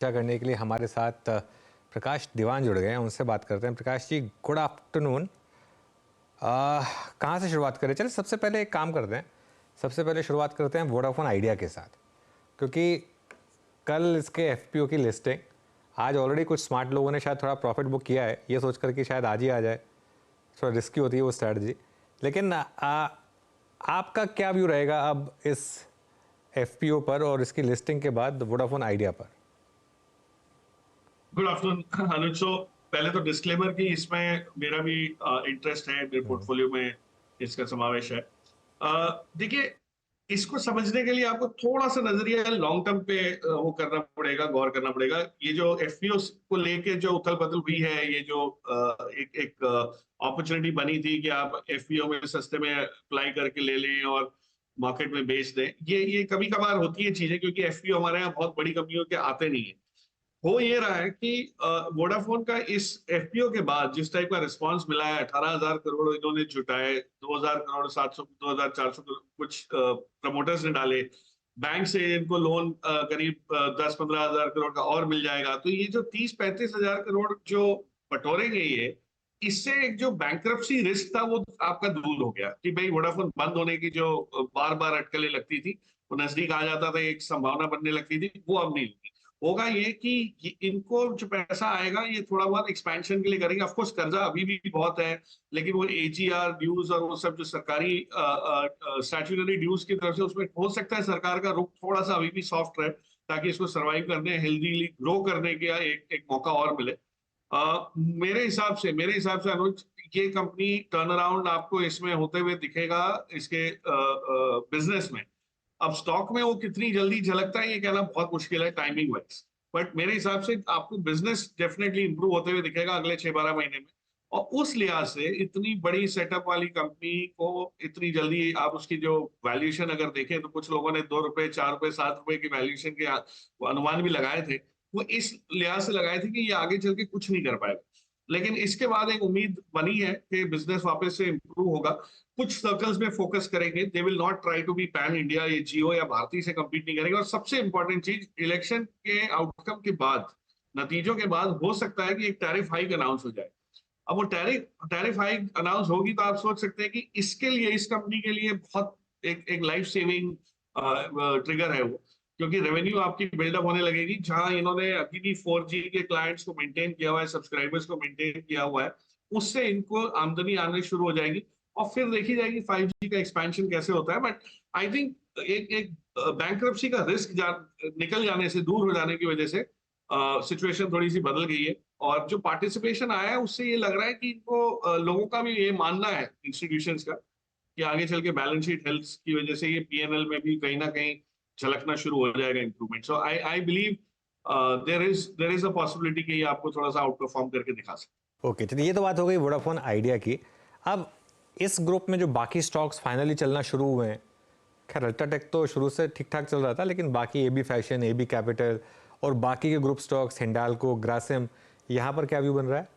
चर्चा करने के लिए हमारे साथ प्रकाश दीवान जुड़ गए हैं। उनसे बात करते हैं। Prakash ji, good afternoon. कहाँ से शुरुआत करें? चलिए सबसे पहले एक काम करते हैं, सबसे पहले शुरुआत करते हैं वोडाफोन आइडिया के साथ, क्योंकि कल इसके एफपीओ की लिस्टिंग, आज ऑलरेडी कुछ स्मार्ट लोगों ने शायद थोड़ा प्रॉफिट बुक किया है, ये सोचकर कि शायद आज ही आ जाए। थोड़ा रिस्की होती है वो स्ट्रैटेजी, लेकिन आपका क्या व्यू रहेगा अब इस एफपीओ पर और इसकी लिस्टिंग के बाद वोडाफोन आइडिया पर? गुड आफ्टरनून अनुज। सो पहले तो डिस्क्लेमर कि इसमें मेरा भी इंटरेस्ट है, मेरे पोर्टफोलियो में इसका समावेश है। देखिए, इसको समझने के लिए आपको थोड़ा सा नजरिया लॉन्ग टर्म पे वो करना पड़ेगा, गौर करना पड़ेगा। ये जो एफपीओ को लेके जो उथल पुथल हुई है, ये जो एक एक अपॉर्चुनिटी बनी थी कि आप एफपीओ में सस्ते में अप्लाई करके ले लें और मार्केट में बेच दें, ये कभी कभार होती है चीजें, क्योंकि एफपीओ हमारे यहाँ बहुत बड़ी कंपनियों के आते नहीं है। हो ये रहा है कि वोडाफोन का इस एफपीओ के बाद जिस टाइप का रिस्पांस मिला है, 18,000 करोड़ इन्होंने जुटाए, 2,000 करोड़ 700 2,400 करोड़ कुछ प्रमोटर्स ने डाले, बैंक से इनको लोन करीब 10-15 हजार करोड़ का और मिल जाएगा। तो ये जो 30-35 हजार करोड़ जो बटोरेंगे, ये इससे एक जो बैंक्रप्सी रिस्क था वो आपका दूर हो गया कि भाई वोडाफोन बंद होने की जो बार बार अटकलें लगती थी, वो नजदीक आ जाता था, एक संभावना बनने लगती थी, वो अब नहीं होगी। होगा ये कि इनको जो पैसा आएगा ये थोड़ा बहुत एक्सपेंशन के लिए करेंगे। ऑफ कोर्स कर्जा अभी भी बहुत है, लेकिन वो एजीआर ड्यूज और वो सब जो सरकारी स्टैट्यूटरी ड्यूज की तरफ से, उसमें हो सकता है सरकार का रुख थोड़ा सा अभी भी सॉफ्ट रहे, ताकि इसको सर्वाइव करने, हेल्दीली ग्रो करने का एक मौका और मिले। मेरे हिसाब से अनुज, ये कंपनी टर्न अराउंड आपको इसमें होते हुए दिखेगा इसके बिजनेस में। अब स्टॉक में वो कितनी जल्दी झलकता है ये कहना बहुत मुश्किल है टाइमिंग वाइज, बट मेरे हिसाब से आपको बिजनेस डेफिनेटली इंप्रूव होते हुए दिखेगा अगले 6-12 महीने में। और उस लिहाज से इतनी बड़ी सेटअप वाली कंपनी को इतनी जल्दी आप उसकी जो वैल्यूएशन अगर देखें, तो कुछ लोगों ने ₹2, ₹4, ₹7 की वैल्यूएशन के अनुमान भी लगाए थे। वो इस लिहाज से लगाए थे कि ये आगे चल के कुछ नहीं कर पाएगा, लेकिन इसके बाद एक उम्मीद बनी है कि बिजनेस वापस से इंप्रूव होगा। कुछ सर्कल्स में फोकस करेंगे, they will not try to be pan India, ये जियो या भारती से compete नहीं करेंगे। और सबसे इंपॉर्टेंट चीज, इलेक्शन के आउटकम के बाद, नतीजों के बाद हो सकता है कि एक टैरिफ हाइक अनाउंस हो जाए। अब वो टैरिफ हाइक अनाउंस होगी तो आप सोच सकते हैं कि इसके लिए, इस कंपनी के लिए बहुत एक लाइफ सेविंग ट्रिगर है वो, क्योंकि रेवेन्यू आपकी बिल्डअप होने लगेगी। जहां इन्होंने अभी भी 4G के क्लाइंट्स को मेंटेन किया हुआ है, सब्सक्राइबर्स को मेंटेन किया हुआ है, उससे इनको आमदनी आने शुरू हो जाएगी। और फिर देखी जाएगी 5G का एक्सपेंशन कैसे होता है। बट आई थिंक एक एक बैंक्रप्सी का रिस्क निकल जाने से, दूर हो जाने की वजह से सिचुएशन थोड़ी सी बदल गई है। और जो पार्टिसिपेशन आया है उससे ये लग रहा है कि इनको लोगों का भी ये मानना है, इंस्टीट्यूशंस का, कि आगे चल के बैलेंस शीट हेल्थ की वजह से ये पीएनएल में भी कहीं ना कहीं झलकना शुरू हो जाएगा improvement. So I believe there is a possibility कि ये आपको थोड़ा सा आउट परफॉर्म करके दिखा सकते। ओके, चलिए ये तो बात हो गई वोडाफोन आइडिया की। अब इस ग्रुप में जो बाकी स्टॉक्स फाइनली चलना शुरू हुए हैं, खैर अल्ट्राटेक तो शुरू से ठीक ठाक चल रहा था, लेकिन बाकी एबी फैशन, एबी कैपिटल और बाकी के ग्रुप स्टॉक्स, हिंडाल्को, ग्रासिम, यहाँ पर क्या व्यू बन रहा है?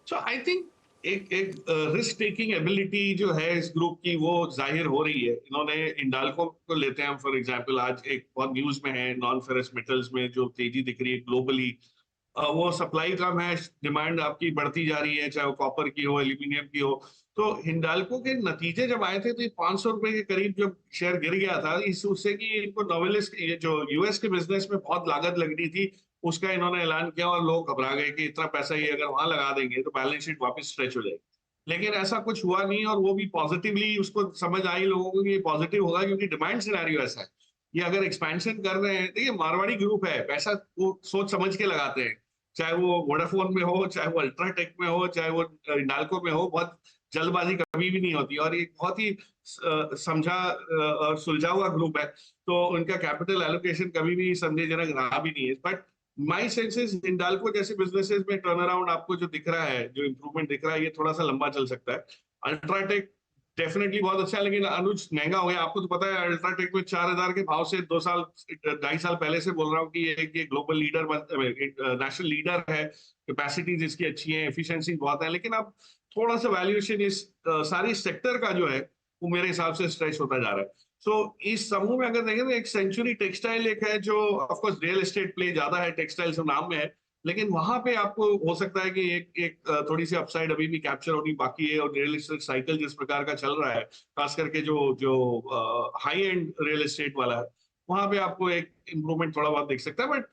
सो आई थिंक एक एक रिस्क टेकिंग एबिलिटी जो है इस ग्रुप की, वो जाहिर हो रही है। इन्होंने इंडाल्को को लेते हैं हम फॉर एग्जांपल, आज एक बहुत न्यूज में है, नॉन फेरस मेटल्स में जो तेजी दिख रही है ग्लोबली, वो सप्लाई कम है, डिमांड आपकी बढ़ती जा रही है, चाहे वो कॉपर की हो, एल्यूमिनियम की हो। तो हिंडाल्को के नतीजे जब आए थे तो ये ₹500 के करीब जब शेयर गिर गया था, इस उससे कि इनको नोवेलिस, ये जो यूएस के बिजनेस में बहुत लागत लगनी थी, उसका इन्होंने ऐलान किया और लोग घबरा गए कि इतना पैसा ये अगर वहां लगा देंगे तो बैलेंस शीट वापस स्ट्रेच हो जाएगी। लेकिन ऐसा कुछ हुआ नहीं, और वो भी पॉजिटिवली उसको समझ आई लोगों को कि ये पॉजिटिव होगा, क्योंकि डिमांड सिनेरियो ऐसा है। ये अगर एक्सपेंशन कर रहे हैं, देखिए मारवाड़ी ग्रुप है, पैसा वो सोच समझ के लगाते हैं, चाहे वो वोडाफोन में हो, चाहे वो अल्ट्राटेक में हो, चाहे वो हिंडाल्को में हो, बहुत जल्दबाजी कभी भी नहीं होती। और ये बहुत ही समझा और सुलझा हुआ ग्रुप है, तो उनका कैपिटल एलोकेशन कभी भी संदेहजनक रहा भी नहीं है। But my sense is Hindalco जैसे बिजनेसेस में टर्न अराउंड आपको जो दिख रहा है, जो इंप्रूवमेंट दिख रहा है, ये थोड़ा सा लंबा चल सकता है। अल्ट्राटेक डेफिनेटली बहुत अच्छा है, लेकिन अनुज महंगा हो गया। आपको तो पता है अल्ट्राटेक में 4,000 के भाव से 2 साल 2.5 साल पहले से बोल रहा हूँ कि ये ग्लोबल लीडर, नेशनल लीडर है, कैपेसिटीज इसकी अच्छी है, एफिशिएंसी बहुत है। लेकिन अब थोड़ा सा वैल्यूएशन इस सारी सेक्टर का जो है वो मेरे हिसाब से स्ट्रेच होता जा रहा है। सो इस समूह में अगर देखें तो एक सेंचुरी टेक्सटाइल एक है जो of course real estate play ज्यादा है, टेक्सटाइल सब नाम में है, लेकिन वहां पे आपको हो सकता है कि थोड़ी सी अपसाइड अभी भी कैप्चर होनी बाकी है। और रियल एस्टेट साइकिल जिस प्रकार का चल रहा है, खास करके जो जो हाई एंड रियल एस्टेट वाला है, वहां पे आपको एक इम्प्रूवमेंट थोड़ा बहुत दिख सकता है। बट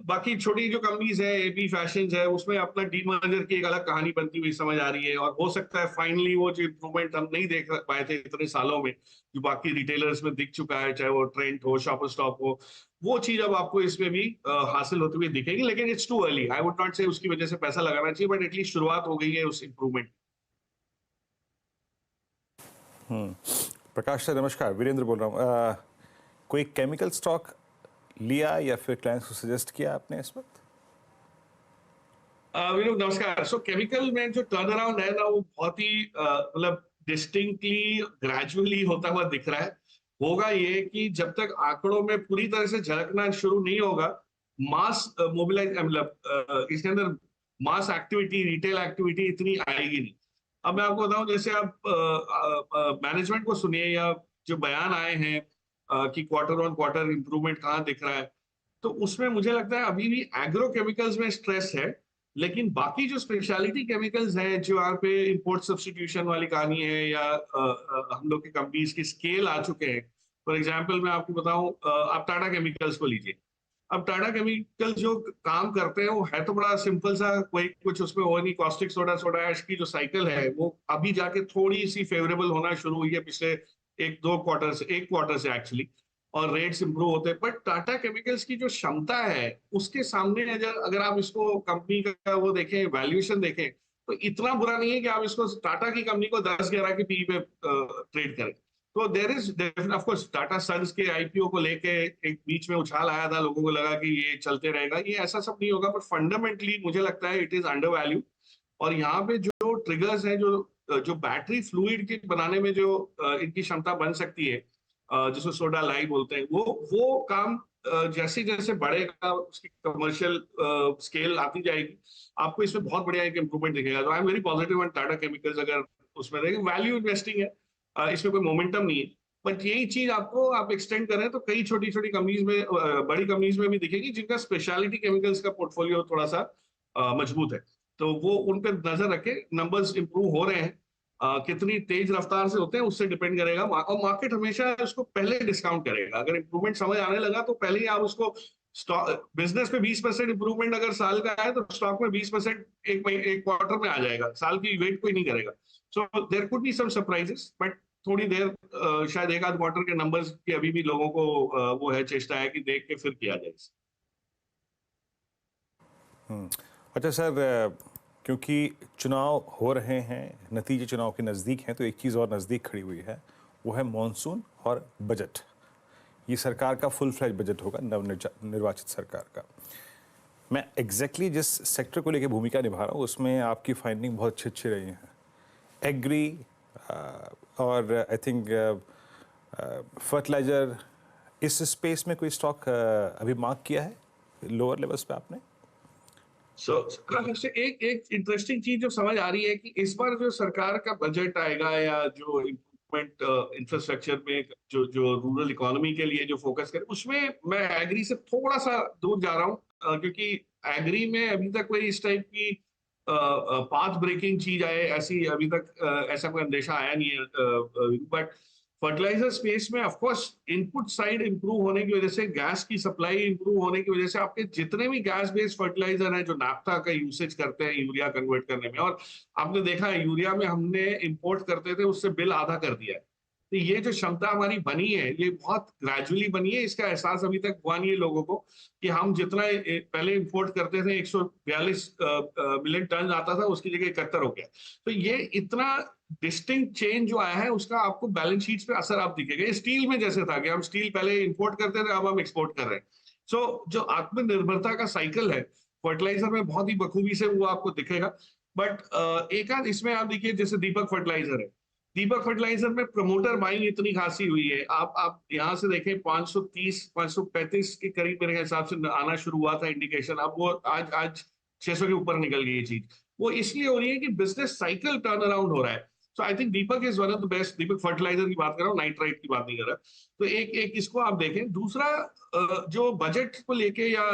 बाकी छोटी जो कंपनीज है, एपी फैशंस है, उसमें अपना डीमर्जर की एक अलग कहानी बनती हुई समझ आ रही है। और हो सकता है फाइनली वो जो इम्प्रूवमेंट हम नहीं देख पाए थे इतने सालों में, जो बाकी रिटेलर्स में दिख चुका है, चाहे वो ट्रेंड हो, शॉपर स्टॉप हो, वो चीज अब आपको इसमें भी हासिल होती हुई दिखेगी। लेकिन it's too early, I would not से उसकी वजह से पैसा लगाना चाहिए, बट एटलीस्ट शुरुआत हो गई है उस इम्प्रूवमेंट। प्रकाश सर नमस्कार, वीरेंद्र बोल रहा हूँ। कोई केमिकल स्टॉक लिया या फिर क्लाइंट्स को सजेस्ट किया आपने इस वक्त? विनोद नमस्कार। सो केमिकल में जो टर्न अराउंड है ना, वो बहुत ही मतलब डिस्टिंक्टली ग्रेजुअली होता हुआ दिख रहा है। होगा ये कि जब तक आंकड़ों में पूरी तरह से झलकना शुरू नहीं होगा, मास मोबिलाइज मतलब इसके अंदर मास एक्टिविटी, रिटेल एक्टिविटी इतनी आएगी नहीं। अब मैं आपको बताऊं, जैसे आप मैनेजमेंट को सुनिए या जो बयान आए हैं कि क्वार्टर ऑन क्वार्टर इंप्रूवमेंट कहाँ दिख रहा है, तो उसमें मुझे लगता है अभी भी एग्रो केमिकल्स में स्ट्रेस है। लेकिन बाकी जो स्पेशलिटी केमिकल्स हैं, जो यहाँ पे इंपोर्ट सब्स्टिट्यूशन वाली कहानी है, या हम लोग की कंपनीज की स्केल आ चुके हैं। फॉर एग्जांपल मैं आपको बताऊं, आप टाटा केमिकल्स को लीजिए। अब टाटा केमिकल जो काम करते हैं वो है तो बड़ा सिंपल सा, कोई कुछ उसमें हो नहीं। कॉस्टिक सोडा, सोडा ऐश की जो साइकिल है वो अभी जाके थोड़ी सी फेवरेबल होना शुरू हुई है पिछले एक क्वार्टर से एक्चुअली, और रेट्स इंप्रूव होते हैं। बट टाटा केमिकल्स की जो क्षमता है, उसके सामने अगर आप इसको कंपनी का वो देखें, वैल्यूएशन देखें, तो इतना बुरा नहीं है कि आप इसको टाटा की कंपनी को 10-11 के पी पे ट्रेड करें। तो there is of course Tata Sons के आईपीओ को लेके एक बीच में उछाल आया था, लोगों को लगा कि ये चलते रहेगा, ये ऐसा सब नहीं होगा। बट फंडामेंटली मुझे लगता है इट इज अंडर वैल्यू। और यहाँ पे जो ट्रिगर्स हैं, जो बैटरी फ्लूइड के बनाने में जो इनकी क्षमता बन सकती है, जिसको सोडा लाई बोलते हैं, वो काम जैसे जैसे बढ़ेगा, उसकी कमर्शियल स्केल आती जाएगी, आपको इसमें बहुत बढ़िया एक इंप्रूवमेंट दिखेगा। तो I am very positive on Tata chemicals. अगर उसमें देखें, वैल्यू इन्वेस्टिंग है, इसमें कोई मोमेंटम नहीं है। बट यही चीज आपको आप एक्सटेंड करें तो कई छोटी छोटी कंपनीज में, बड़ी कंपनीज में भी दिखेगी, जिनका स्पेशलिटी केमिकल्स का पोर्टफोलियो थोड़ा सा मजबूत है। तो वो उन पर नजर रखे। नंबर्स इंप्रूव हो रहे हैं, कितनी तेज रफ्तार से होते हैं उससे डिपेंड करेगा। और मार्केट हमेशा उसको पहले डिस्काउंट करेगा। अगर इंप्रूवमेंट समझ आने लगा तो पहले ही आप उसको, बिजनेस में 20% इंप्रूवमेंट अगर साल का है, तो स्टॉक में 20% एक क्वार्टर में आ जाएगा। साल की वेट कोई नहीं करेगा। So there could be some surprises, but थोड़ी देर शायद एक आध क्वार्टर के नंबर्स की अभी भी लोगों को वो है, चेष्टा है कि देख के फिर किया जाए। अच्छा सर, क्योंकि चुनाव हो रहे हैं, नतीजे चुनाव के नज़दीक हैं, तो एक चीज़ और नज़दीक खड़ी हुई है, वो है मॉनसून और बजट। ये सरकार का फुल फ्लैज बजट होगा, नवनिर्वाचित सरकार का। मैं एग्जैक्टली जिस सेक्टर को लेकर भूमिका निभा रहा हूँ, उसमें आपकी फाइंडिंग बहुत अच्छी अच्छी रही हैं। एग्री और आई थिंक फर्टिलाइज़र, इस स्पेस में कोई स्टॉक अभी मार्क किया है लोअर लेवल्स पे आपने? एक इंटरेस्टिंग चीज जो समझ आ रही है कि इस बार जो सरकार का बजट आएगा, या जो इम्प्रूवमेंट इंफ्रास्ट्रक्चर में, जो रूरल इकोनॉमी के लिए जो फोकस करे, उसमें मैं एग्री से थोड़ा सा दूर जा रहा हूँ, क्योंकि एग्री में अभी तक कोई इस टाइप की पाथ ब्रेकिंग चीज आए, ऐसी अभी तक ऐसा कोई अंदेशा आया नहीं है। बट फर्टिलाइजर स्पेस में of course input side improve होने की वजह से, गैस की सप्लाई इंप्रूव होने की वजह से, आपके जितने भी गैस बेस्ड फर्टिलाइजर हैं जो नाफ्था का यूसेज करते हैं यूरिया कन्वर्ट करने में, और आपने देखा है यूरिया में हमने इंपोर्ट करते थे, उससे बिल आधा कर दिया है। तो ये जो क्षमता हमारी बनी है, ये बहुत ग्रेजुअली बनी है। इसका एहसास अभी तक हुआ नहीं है लोगों को कि हम जितना पहले इंपोर्ट करते थे, 142 मिलियन टन आता था, उसकी जगह 71 हो गया। तो ये इतना डिस्टिंक्ट चेंज जो आया है, उसका आपको बैलेंस शीट्स पे असर आप दिखेगा। स्टील में जैसे था कि हम स्टील पहले इंपोर्ट करते थे, अब हम एक्सपोर्ट कर रहे हैं। सो जो आत्मनिर्भरता का साइकिल है फर्टिलाइजर में, बहुत ही बखूबी से वो आपको दिखेगा। बट एक आध इसमें आप देखिए, जैसे दीपक फर्टिलाइजर है, दीपक फर्टिलाइजर में प्रमोटर बाइंग इतनी खासी हुई है। आप यहाँ से देखें, 530-535 के करीब मेरे हिसाब से आना शुरू हुआ था इंडिकेशन। अब वो आज 600 के ऊपर निकल गई ये चीज। वो इसलिए हो रही है कि बिजनेस साइकिल टर्न अराउंड हो रहा है। So I think Deepak is one of the best. Deepak fertiliser की बात कर रहा हूँ, नाइट्राइट की बात नहीं कर रहा। तो एक इसको आप देखें। दूसरा, जो बजट को लेके या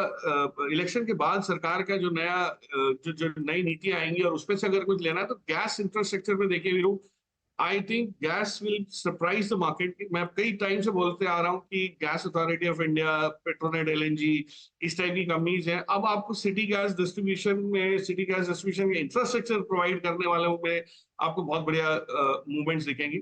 इलेक्शन के बाद सरकार का जो नया जो नई नीति आएंगी और उसमें से अगर कुछ लेना है तो गैस इंफ्रास्ट्रक्चर पे देखिए Veeru, I think gas will surprise the market. मैं कई टाइम से बोलते आ रहा हूँ कि gas authority of India, Petronet, LNG, इस टाइप की कंपनीज हैं। अब आपको सिटी गैस डिस्ट्रीब्यूशन के इंफ्रास्ट्रक्चर प्रोवाइड करने वालों में आपको बहुत बढ़िया मूवमेंट्स दिखेंगी।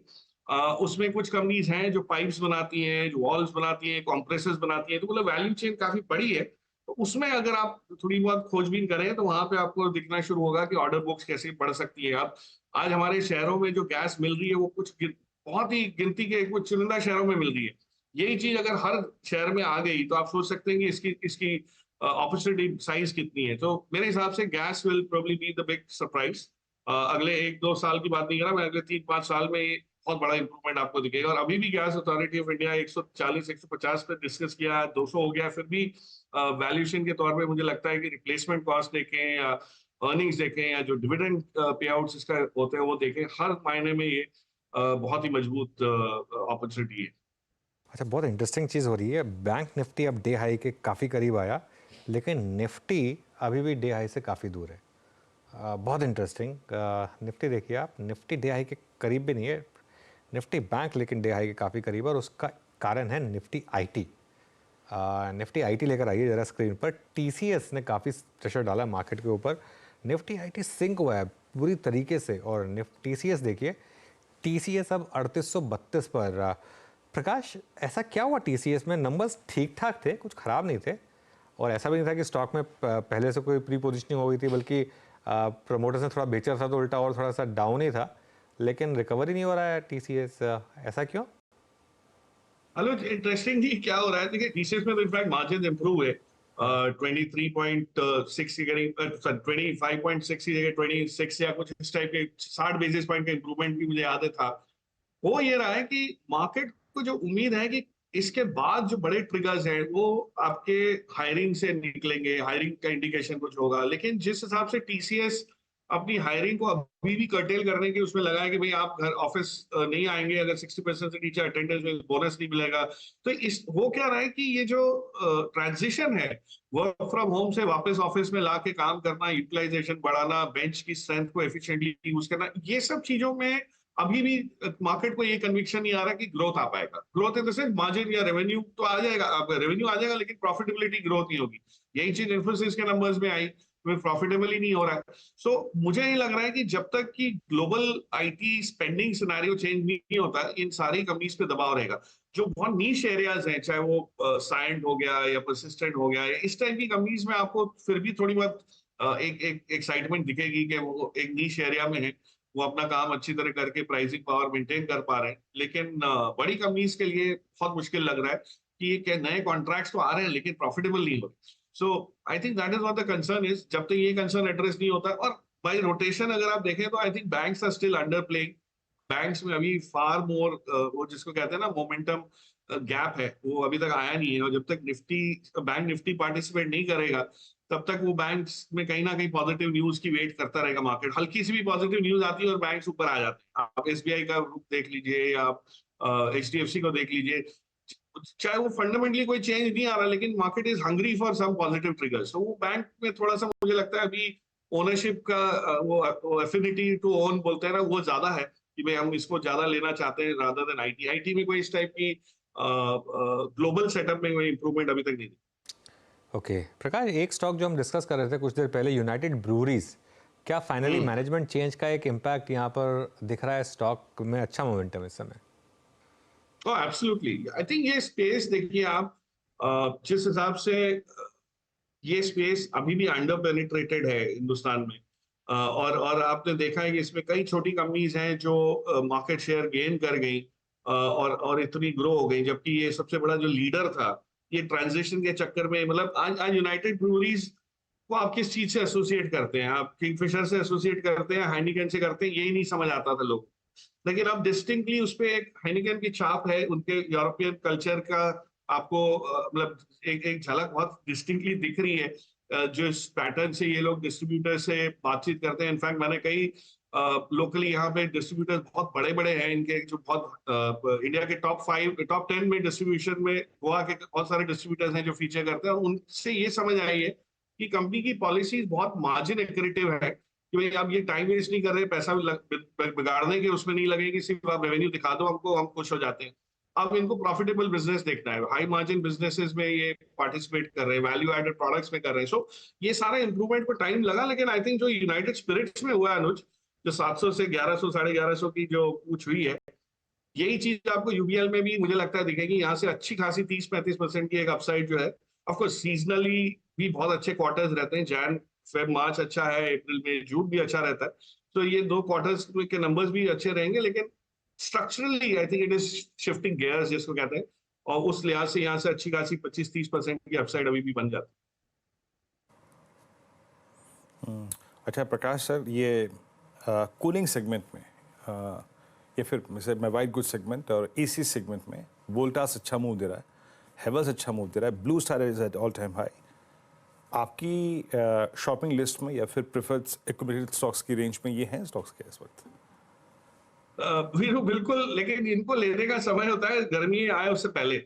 उसमें कुछ कंपनीज हैं जो पाइप्स बनाती हैं, जो वॉल्स बनाती हैं, कंप्रेसर्स बनाती हैं, तो मतलब वैल्यू चेन काफी बड़ी है। तो उसमें अगर आप थोड़ी बहुत खोजबीन करें तो वहां पे आपको दिखना शुरू होगा कि ऑर्डर बुक्स कैसे बढ़ सकती है। आप आज हमारे शहरों में जो गैस मिल रही है वो बहुत ही गिनती के कुछ चुनिंदा शहरों में मिल रही है। यही चीज अगर हर शहर में आ गई तो आप सोच सकते हैं कि इसकी अपॉर्चुनिटी साइज कितनी है। तो मेरे हिसाब से gas will probably be the big surprise. अगले 1-2 साल की बात नहीं कर रहा मैं, अगले 3-5 साल में बहुत बड़ा इंप्रूवमेंट आपको दिखेगा। और अभी भी गैस अथॉरिटी ऑफ इंडिया 140-150 पे डिस्कस किया, 200 हो गया, फिर भी वैल्यूएशन के तौर पे मुझे लगता है कि रिप्लेसमेंट कॉस्ट देखें या अर्निंग्स देखें या जो डिविडेंड पे आउट्स इसका होते हैं वो देखें, हर मायने में ये बहुत ही मजबूत अपॉर्चुनिटी है। अच्छा, बहुत इंटरेस्टिंग चीज़ हो रही है। बैंक निफ्टी अब डे हाई के काफ़ी करीब आया, लेकिन निफ्टी अभी भी डे हाई से काफ़ी दूर है। बहुत इंटरेस्टिंग। निफ्टी देखिए आप, निफ्टी डे हाई के करीब भी नहीं है, निफ्टी बैंक लेकिन डे हाई के काफ़ी करीब है, और उसका कारण है निफ्टी आईटी। निफ्टी आईटी लेकर आइए ज़रा स्क्रीन पर। टीसीएस ने काफ़ी प्रेशर डाला मार्केट के ऊपर, निफ्टी आईटी सिंक हुआ है पूरी तरीके से। और टीसीएस देखिए, टीसीएस अब 3832 पर। प्रकाश, ऐसा क्या हुआ टीसीएस में? नंबर्स ठीक ठाक थे, कुछ ख़राब नहीं थे, और ऐसा भी नहीं था कि स्टॉक में पहले से कोई प्री पोजिशनिंग हो गई थी, बल्कि प्रमोटर्स ने थोड़ा बेचा था तो उल्टा और थोड़ा सा डाउन ही था, लेकिन रिकवरी नहीं हो रहा है टीसीएस, ऐसा क्यों? हेलो, इंटरेस्टिंग जी, क्या हो रहा है? देखिए, टीसीएस में तो इनफैक्ट मार्जिन इंप्रूव है। 23.6 की करीब, 25.6 की जगह 26 या कुछ इस टाइप के 60 बेसिस पॉइंट का इंप्रूवमेंट भी मुझे याद है था। वो ये रहा है कि मार्केट को जो उम्मीद है कि इसके बाद जो बड़े ट्रिगर्स हैं वो आपके हायरिंग से निकलेंगे, हायरिंग का इंडिकेशन कुछ होगा। लेकिन जिस हिसाब से टीसीएस अपनी हायरिंग को अभी भी कर्टेल करने की उसमें लगा है कि भाई आप घर ऑफिस नहीं आएंगे अगर 60% से नीचे अटेंडेंस में बोनस नहीं मिलेगा। तो इस वो क्या रहा है कि ये जो ट्रांजिशन है वर्क फ्रॉम होम से वापस ऑफिस में लाके काम करना, यूटिलाइजेशन बढ़ाना, बेंच की स्ट्रेंथ को एफिशिएंटली यूज करना, ये सब चीजों में अभी भी मार्केट को ये कन्विक्शन नहीं आ रहा कि ग्रोथ आ पाएगा। Growth in the sense margin या रेवेन्यू तो आ जाएगा, आपका रेवेन्यू आ जाएगा, लेकिन प्रॉफिटेबिलिटी ग्रोथ नहीं होगी। यही चीज इन्फोसिस के नंबर्स में आई, में प्रॉफिटेबल ही नहीं हो रहा है। सो मुझे ये लग रहा है कि जब तक कि global IT spending scenario change नहीं होता, इन सारी कंपनीज पे दबाव रहेगा। जो बहुत नीश एरियाज हैं, चाहे वो साइंट हो गया या परसिस्टेंट हो गया, या इस टाइप की कंपनीज में आपको फिर भी थोड़ी बहुत एक एक्साइटमेंट दिखेगी कि वो एक नीश एरिया में है, वो अपना काम अच्छी तरह करके प्राइसिंग पावर मेंटेन कर पा रहे हैं। लेकिन बड़ी कंपनीज के लिए बहुत मुश्किल लग रहा है कि ये नए कॉन्ट्रैक्ट्स तो आ रहे हैं लेकिन प्रॉफिटेबल नहीं हो रहे। So I think that is what the concern is. जब तक ये कंसर्न एड्रेस नहीं होता, और बाय रोटेशन अगर आप देखें तो I think banks are still under playing. Banks में अभी फार मोर वो जिसको कहते हैं ना मोमेंटम गैप है, वो अभी तक आया नहीं है। और जब तक बैंक निफ्टी पार्टिसिपेट नहीं करेगा तब तक वो बैंक्स में कहीं ना कहीं पॉजिटिव न्यूज की वेट करता रहेगा मार्केट। हल्की सी भी पॉजिटिव न्यूज आती है और बैंक्स ऊपर आ जाते हैं। आप एसबीआई का रूप देख लीजिए या आप एचडीएफसी को देख लीजिए, चाहे वो फंडामेंटली कोई चेंज नहीं आ रहा लेकिन market is hungry for some positive triggers. तो वो बैंक में थोड़ा सा मुझे लगता है अभी ओनरशिप का वो एफिनिटी टू ओन बोलते हैं ना, वो ज्यादा है कि भाई हम इसको ज्यादा लेना चाहते हैं रादर देन आईटी। आईटी में कोई इस टाइप की ग्लोबल सेटअप में कोई इंप्रूवमेंट अभी तक नहीं दी। ओके प्रकाश, एक स्टॉक जो हम डिस्कस कर रहे थे कुछ देर पहले, यूनाइटेड ब्रूरीज, क्या फाइनली मैनेजमेंट चेंज का एक इम्पैक्ट यहाँ पर दिख रहा है? स्टॉक में अच्छा मोमेंटम इस समय। Oh, absolutely. I think ये स्पेस देखिए आप, जिस हिसाब से ये स्पेस अभी भी अंडर पेनिट्रेटेड है हिंदुस्तान में, और आपने देखा है कि इसमें कई छोटी कंपनीज हैं जो मार्केट शेयर गेन कर गई और इतनी ग्रो हो गई, जबकि ये सबसे बड़ा जो लीडर था ये ट्रांजिशन के चक्कर में, मतलब आज यूनाइटेड ब्रूरीज को आप किस चीज से एसोसिएट करते हैं? आप किंगफिशर से एसोसिएट करते हैं, हाइनिकन से करते हैं, यही नहीं समझ आता था लोग। लेकिन अब डिस्टिंक्टली उस पे एक हाइनिकन की छाप है, उनके यूरोपियन कल्चर का आपको मतलब एक झलक बहुत डिस्टिंक्टली दिख रही है। जो इस पैटर्न से ये लोग डिस्ट्रीब्यूटर से बातचीत करते हैं। इनफैक्ट मैंने कई लोकली यहाँ पे डिस्ट्रीब्यूटर्स बहुत बड़े बड़े हैं इनके, जो बहुत इंडिया के टॉप 10 में डिस्ट्रीब्यूशन में गोवा के बहुत सारे डिस्ट्रीब्यूटर्स हैं जो फीचर करते हैं, और उनसे ये समझ आई है कि कंपनी की पॉलिसी बहुत मार्जिन एक्रेटिव है कि भाई आप ये टाइम वेस्ट नहीं कर रहे, पैसा बिगाड़ने के उसमें नहीं लगेगी, सिर्फ आप रेवेन्यू दिखा दो हमको, हम खुश हो जाते हैं। अब इनको प्रॉफिटेबल बिजनेस देखना है, हाई मार्जिन बिजनेसेस में ये पार्टिसिपेट कर रहे हैं, वैल्यू एडेड प्रोडक्ट्स में कर रहे हैं। सो ये सारा इंप्रूवमेंट को टाइम लगा, लेकिन आई थिंक जो यूनाइटेड स्पिरिट्स में हुआ है अनुज, जो 700 से 1100 1150 की जो पूछ हुई है, यही चीज आपको यूबीएल में भी मुझे लगता है दिखेगी। यहाँ से अच्छी खासी 30-35% की एक अपसाइड जो है, ऑफकोर्स सीजनली भी बहुत अच्छे क्वार्टर्स रहते हैं, जैन फेब मार्च अच्छा है, अप्रैल में जून भी अच्छा रहता है, तो ये 2 क्वार्टर्स के नंबर्स भी अच्छे रहेंगे, लेकिन structurally I think it is shifting gears जिसको कहते हैं, और उस लिहाज से यहाँ से अच्छी खासी 25-30% की अपसाइड अभी भी बन जाती है। अच्छा प्रकाश सर, ये कूलिंग सेगमेंट में या फिर मैं वाइट गुड सेगमेंट और एसी सेगमेंट में वोल्टास अच्छा मूव दे रहा है, हेवल्स अच्छा मूव दे रहा है, blue star is at all time high. आपकी शॉपिंग लिस्ट में या फिर प्रेफर्ड एक्यूमुलेटेड स्टॉक्स की रेंज में ये हैं स्टॉक्स के इस वक्त? बिल्कुल, लेकिन इनको लेने का समय होता है गर्मी आए उससे पहले।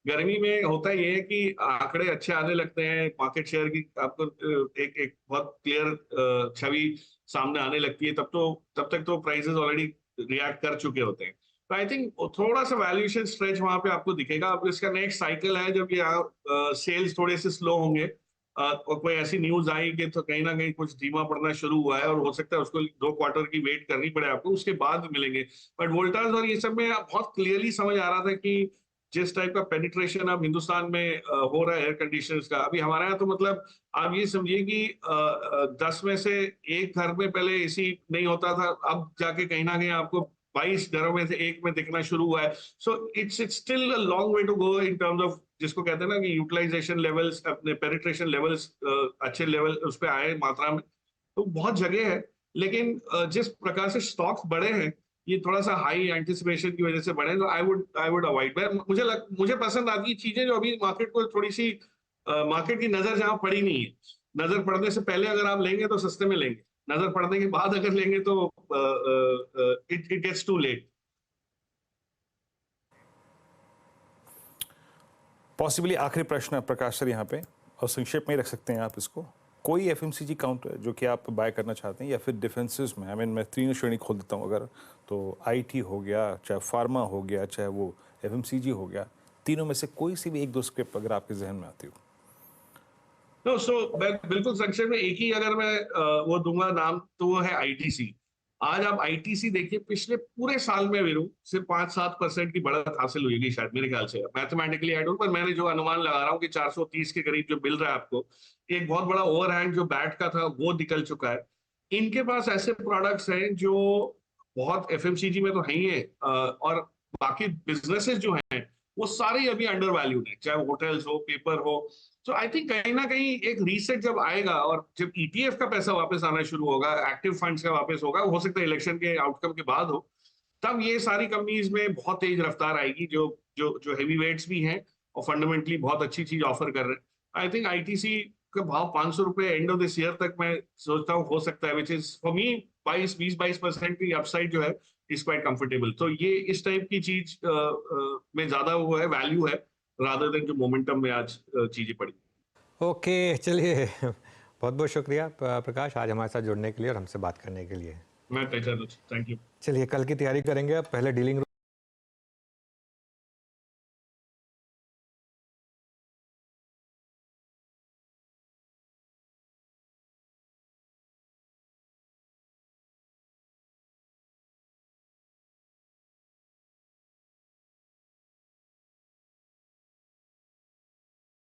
गर्मी में होता ये है कि आंकड़े अच्छे आने लगते हैं, मार्केट शेयर की आपको एक बहुत क्लियर छवि सामने आने लगती है, तब तक तो प्राइसेस ऑलरेडी रिएक्ट कर चुके होते हैं। तो आई थिंक थोड़ा सा वैल्यूएशन स्ट्रेच वहां पे आपको दिखेगा। अब इसका नेक्स्ट साइकिल है जब ये सेल्स थोड़े से स्लो होंगे, और कोई ऐसी न्यूज आई कि तो कहीं ना कहीं कुछ धीमा पड़ना शुरू हुआ है, और हो सकता है उसको 2 क्वार्टर की वेट करनी पड़े आपको, उसके बाद मिलेंगे। बट वोल्टास और ये सब में बहुत क्लियरली समझ आ रहा था कि जिस टाइप का पेनिट्रेशन अब हिंदुस्तान में हो रहा है एयर कंडीशनर्स का, अभी हमारे यहाँ तो मतलब आप ये समझिए कि 10 में से 1 घर में पहले एसी नहीं होता था, अब जाके कहीं ना कहीं आपको 22 घरों में से 1 में दिखना शुरू हुआ है। So it's still a long way to go in terms of, जिसको कहते हैं ना कि यूटिलाइजेशन लेवल्स, अपने पेनिट्रेशन लेवल्स अच्छे लेवल उस पर आए मात्रा में, तो बहुत जगह है। लेकिन जिस प्रकार से स्टॉक्स बढ़े हैं, ये थोड़ा सा हाई एंटिसिपेशन की वजह से बढ़े, तो आई वुड अवॉइड। मुझे पसंद आती है चीजें जो अभी मार्केट को थोड़ी सी मार्केट की नजर जहां पड़ी नहीं है, नजर पड़ने से पहले अगर आप लेंगे तो सस्ते में लेंगे, नजर पड़ने के बाद अगर लेंगे तो it gets too late. Possibly आखिरी प्रश्न प्रकाश सर यहाँ पे, और संक्षेप में ही रख सकते हैं आप इसको, कोई एफएमसीजी काउंटर जो कि आप बाय करना चाहते हैं, या फिर डिफेंसेस में, मैं तीनों श्रेणी खोल देता हूँ अगर, तो आईटी हो गया, चाहे फार्मा हो गया, चाहे वो एफएमसीजी हो गया, तीनों में से कोई सी भी 1-2 स्क्रिप्ट अगर आपके जहन में आती हो? मैं बिल्कुल संक्षेप में एक ही अगर मैं वो दूंगा नाम, तो वो है आईटीसी। आज आप आईटीसी देखिए, पिछले पूरे साल में वीरू सिर्फ 5-7% की बढ़त हासिल हुई शायद, मेरे ख्याल से, मैथमेटिकली आई डोंट, पर मैंने जो अनुमान लगा रहा हूँ कि 430 के करीब जो मिल रहा है आपको, एक बहुत बड़ा ओवरहैंग जो बैट का था वो निकल चुका है। इनके पास ऐसे प्रोडक्ट्स हैं जो बहुत एफएमसीजी में तो है ही है, और बाकी बिजनेसेस जो हैं वो सारे अभी अंडर वैल्यूड है, चाहे होटल्स हो, पेपर हो। तो आई थिंक कहीं ना कहीं एक रीसेट जब आएगा, और जब ईटीएफ का पैसा वापस आना शुरू होगा, एक्टिव फंड्स का वापस होगा, हो सकता है इलेक्शन के आउटकम के बाद हो, तब ये सारी कंपनीज में बहुत तेज रफ्तार आएगी, जो जो जो हैवी वेट्स भी हैं और फंडामेंटली बहुत अच्छी चीज ऑफर कर रहे हैं। आई थिंक आईटीसी का भाव 500 रुपए एंड ऑफ दिस ईयर तक मैं सोचता हूँ हो सकता है, विच इज फॉर मी 20-22% की अपसाइड जो है इज क्वाइट कंफर्टेबल। तो ये इस टाइप की चीज में ज्यादा वो है, वैल्यू है, रादर देन जो मोमेंटम में आज चीजें पड़ी। ओके, चलिए बहुत बहुत शुक्रिया प्रकाश, आज हमारे साथ जुड़ने के लिए और हमसे बात करने के लिए। मैं थैंक यू। चलिए कल की तैयारी करेंगे, अब पहले डीलिंग